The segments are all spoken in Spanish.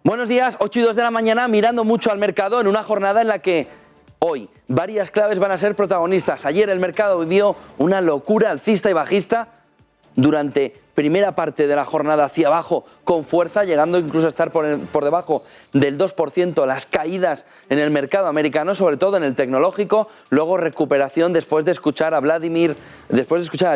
Buenos días, 8:02 de la mañana, mirando mucho al mercado en una jornada en la que hoy varias claves van a ser protagonistas. Ayer el mercado vivió una locura alcista y bajista durante primera parte de la jornada hacia abajo con fuerza, llegando incluso a estar por debajo del 2%, las caídas en el mercado americano, sobre todo en el tecnológico, luego recuperación después de escuchar a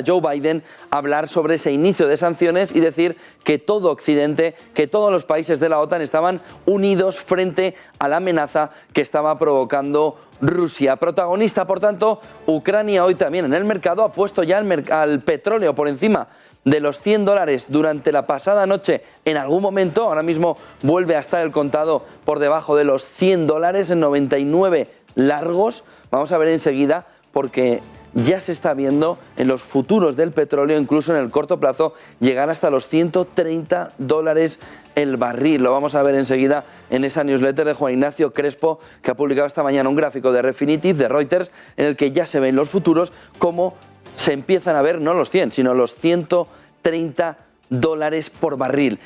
Joe Biden hablar sobre ese inicio de sanciones y decir que todo Occidente, que todos los países de la OTAN estaban unidos frente a la amenaza que estaba provocando Rusia. Protagonista, por tanto, Ucrania hoy también en el mercado ha puesto ya al petróleo por encima de los $100 durante la pasada noche en algún momento. Ahora mismo vuelve a estar el contado por debajo de los $100 en 99 largos. Vamos a ver enseguida porque ya se está viendo en los futuros del petróleo, incluso en el corto plazo, llegar hasta los $130 el barril. Lo vamos a ver enseguida en esa newsletter de Juan Ignacio Crespo, que ha publicado esta mañana un gráfico de Refinitiv, de Reuters, en el que ya se ven los futuros como se empiezan a ver no los 100, sino los $130 por barril.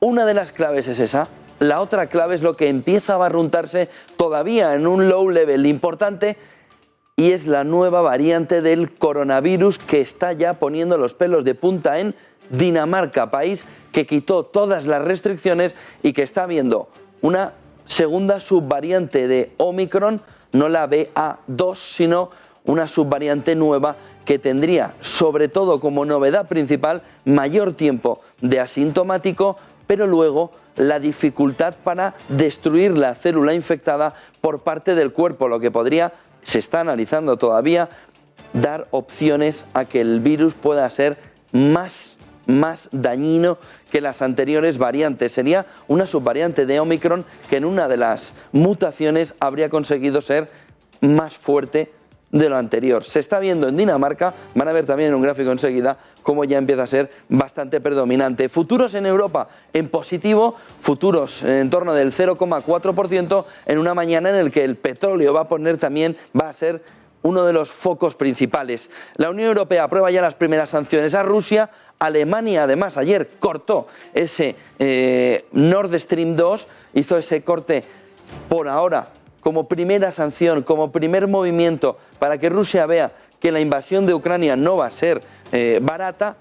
Una de las claves es esa. La otra clave es lo que empieza a barruntarse todavía en un low level importante, y es la nueva variante del coronavirus que está ya poniendo los pelos de punta en Dinamarca, país que quitó todas las restricciones y que está viendo una segunda subvariante de Omicron, no la BA2, sino una subvariante nueva que tendría, sobre todo como novedad principal, mayor tiempo de asintomático, pero luego la dificultad para destruir la célula infectada por parte del cuerpo, lo que podría, se está analizando todavía, dar opciones a que el virus pueda ser más dañino que las anteriores variantes. Sería una subvariante de Omicron que en una de las mutaciones habría conseguido ser más fuerte de lo anterior. Se está viendo en Dinamarca, van a ver también en un gráfico enseguida cómo ya empieza a ser bastante predominante. Futuros en Europa en positivo, futuros en torno del 0,4% en una mañana en el que el petróleo va a ser uno de los focos principales. La Unión Europea aprueba ya las primeras sanciones a Rusia. Alemania, además, ayer cortó ese Nord Stream 2, hizo ese corte por ahora como primera sanción, como primer movimiento para que Rusia vea que la invasión de Ucrania no va a ser barata,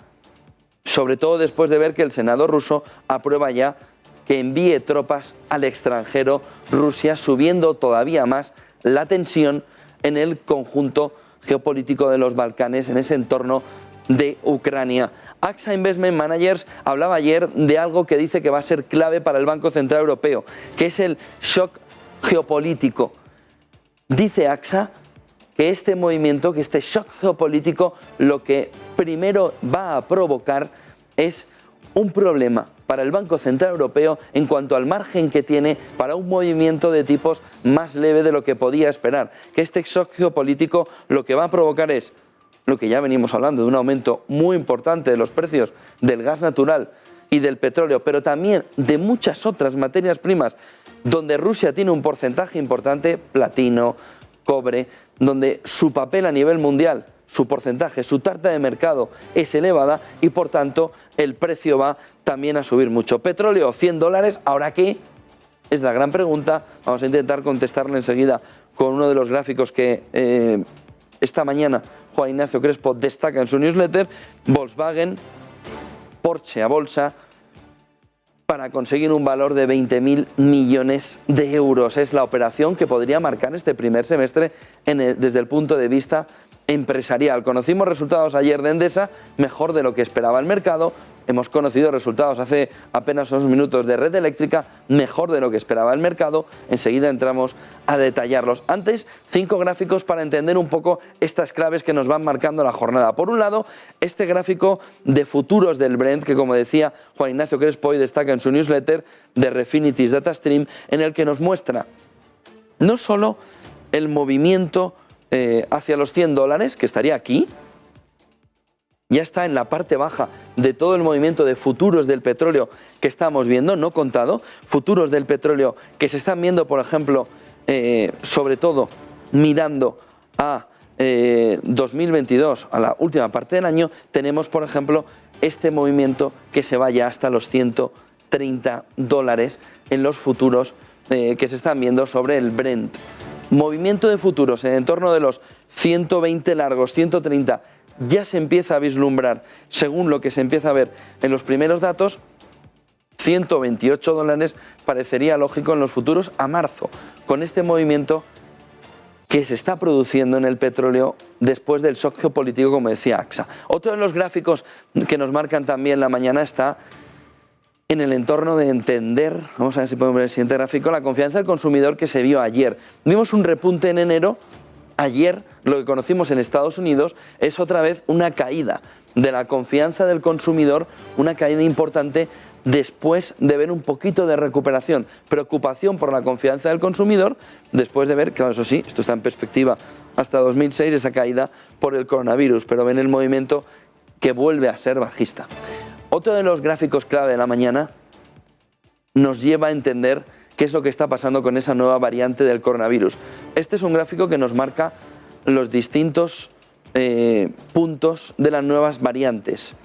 sobre todo después de ver que el Senado ruso aprueba ya que envíe tropas al extranjero, Rusia subiendo todavía más la tensión en el conjunto geopolítico de los Balcanes, en ese entorno de Ucrania. AXA Investment Managers hablaba ayer de algo que dice que va a ser clave para el Banco Central Europeo, que es el shock geopolítico. Dice AXA que este movimiento, que este shock geopolítico, lo que primero va a provocar es un problema para el Banco Central Europeo en cuanto al margen que tiene para un movimiento de tipos más leve de lo que podía esperar. Que este shock geopolítico lo que va a provocar es lo que ya venimos hablando, de un aumento muy importante de los precios del gas natural y del petróleo, pero también de muchas otras materias primas donde Rusia tiene un porcentaje importante, platino, cobre, donde su papel a nivel mundial, su porcentaje, su tarta de mercado es elevada y por tanto el precio va también a subir mucho. Petróleo, $100, ¿ahora qué? Es la gran pregunta. Vamos a intentar contestarle enseguida con uno de los gráficos que esta mañana Juan Ignacio Crespo destaca en su newsletter. Volkswagen, Porsche a bolsa, para conseguir un valor de 20.000 millones de euros. Es la operación que podría marcar este primer semestre desde el punto de vista empresarial. Conocimos resultados ayer de Endesa, mejor de lo que esperaba el mercado. Hemos conocido resultados hace apenas unos minutos de Red Eléctrica, mejor de lo que esperaba el mercado. Enseguida entramos a detallarlos. Antes, 5 gráficos para entender un poco estas claves que nos van marcando la jornada. Por un lado, este gráfico de futuros del Brent, que como decía Juan Ignacio Crespo hoy destaca en su newsletter de Refinitiv Datastream, en el que nos muestra no solo el movimiento hacia los $100, que estaría aquí, ya está en la parte baja de todo el movimiento de futuros del petróleo que estamos viendo, no contado, futuros del petróleo que se están viendo, por ejemplo, sobre todo mirando a 2022, a la última parte del año, tenemos, por ejemplo, este movimiento que se vaya hasta los $130. $30 en los futuros que se están viendo sobre el Brent. Movimiento de futuros en torno de los 120 largos, 130, ya se empieza a vislumbrar, según lo que se empieza a ver en los primeros datos. $128 parecería lógico en los futuros a marzo, con este movimiento que se está produciendo en el petróleo después del shock geopolítico, como decía AXA. Otro de los gráficos que nos marcan también la mañana está en el entorno de entender, vamos a ver si podemos ver el siguiente gráfico, la confianza del consumidor que se vio ayer. Vimos un repunte en enero, ayer lo que conocimos en Estados Unidos es otra vez una caída de la confianza del consumidor, una caída importante después de ver un poquito de recuperación, preocupación por la confianza del consumidor, después de ver, claro, eso sí, esto está en perspectiva hasta 2006, esa caída por el coronavirus, pero ven el movimiento que vuelve a ser bajista. Otro de los gráficos clave de la mañana nos lleva a entender qué es lo que está pasando con esa nueva variante del coronavirus. Este es un gráfico que nos marca los distintos puntos de las nuevas variantes.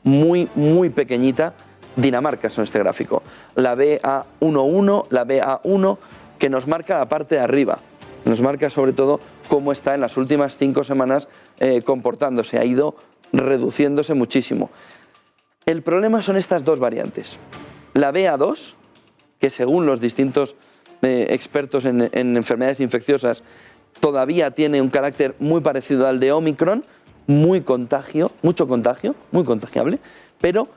Muy pequeñita. Dinamarca son este gráfico. La BA11, la BA1, que nos marca la parte de arriba. Nos marca sobre todo cómo está en las últimas 5 semanas comportándose. Ha ido reduciéndose muchísimo. El problema son estas dos variantes. La BA2, que según los distintos expertos en enfermedades infecciosas, todavía tiene un carácter muy parecido al de Omicron, mucho contagio, muy contagiable, pero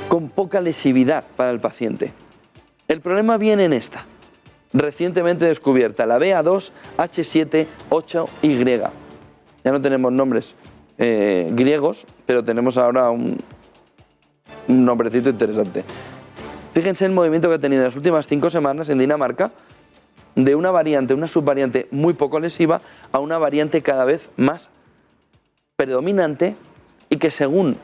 con poca lesividad para el paciente. El problema viene en esta, recientemente descubierta, la BA2H7-8Y. Ya no tenemos nombres griegos, pero tenemos ahora un nombrecito interesante. Fíjense el movimiento que ha tenido en las últimas 5 semanas en Dinamarca, de una variante, una subvariante muy poco lesiva, a una variante cada vez más predominante y que según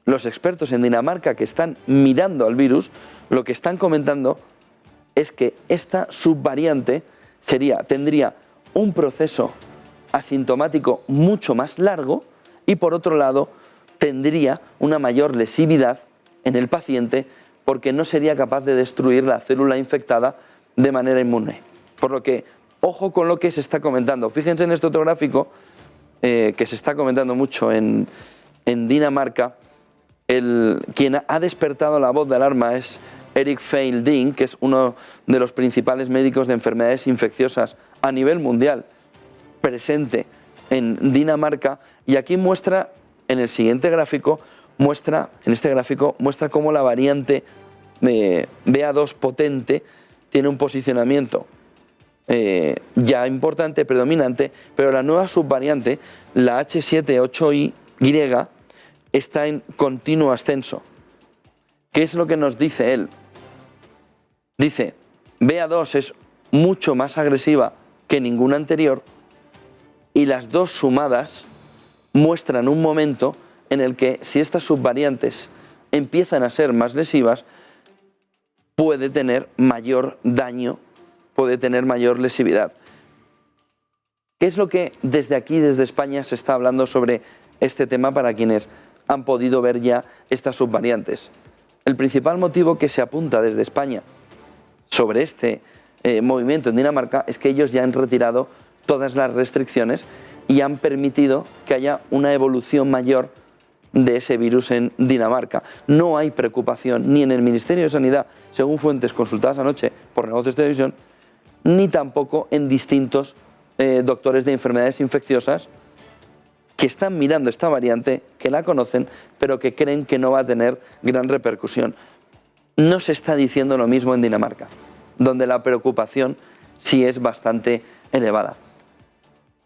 los expertos en Dinamarca que están mirando al virus, lo que están comentando es que esta subvariante tendría un proceso asintomático mucho más largo y por otro lado tendría una mayor lesividad en el paciente porque no sería capaz de destruir la célula infectada de manera inmune. Por lo que, ojo con lo que se está comentando. Fíjense en este otro gráfico que se está comentando mucho en Dinamarca. Quien ha despertado la voz de alarma es Erik Feilding, que es uno de los principales médicos de enfermedades infecciosas a nivel mundial, presente en Dinamarca, y aquí muestra, en el siguiente gráfico, muestra cómo la variante BA2 potente tiene un posicionamiento ya importante, predominante, pero la nueva subvariante, la H7-8Y, está en continuo ascenso. ¿Qué es lo que nos dice él? Dice, BA2 es mucho más agresiva que ninguna anterior y las dos sumadas muestran un momento en el que si estas subvariantes empiezan a ser más lesivas, puede tener mayor daño, puede tener mayor lesividad. ¿Qué es lo que desde aquí, desde España, se está hablando sobre este tema para quienes han podido ver ya estas subvariantes? El principal motivo que se apunta desde España sobre este movimiento en Dinamarca es que ellos ya han retirado todas las restricciones y han permitido que haya una evolución mayor de ese virus en Dinamarca. No hay preocupación ni en el Ministerio de Sanidad, según fuentes consultadas anoche por Negocios de Televisión, ni tampoco en distintos doctores de enfermedades infecciosas que están mirando esta variante, que la conocen, pero que creen que no va a tener gran repercusión. No se está diciendo lo mismo en Dinamarca, donde la preocupación sí es bastante elevada.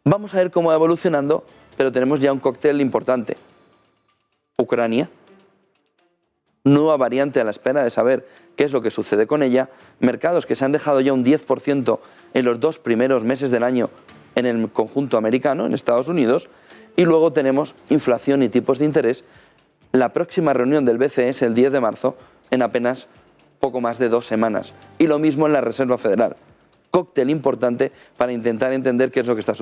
Vamos a ver cómo va evolucionando, pero tenemos ya un cóctel importante. Ucrania, nueva variante a la espera de saber qué es lo que sucede con ella, mercados que se han dejado ya un 10% en los 2 primeros meses del año en el conjunto americano, en Estados Unidos, y luego tenemos inflación y tipos de interés. La próxima reunión del BCE es el 10 de marzo, en apenas poco más de 2 semanas. Y lo mismo en la Reserva Federal. Cóctel importante para intentar entender qué es lo que está sucediendo.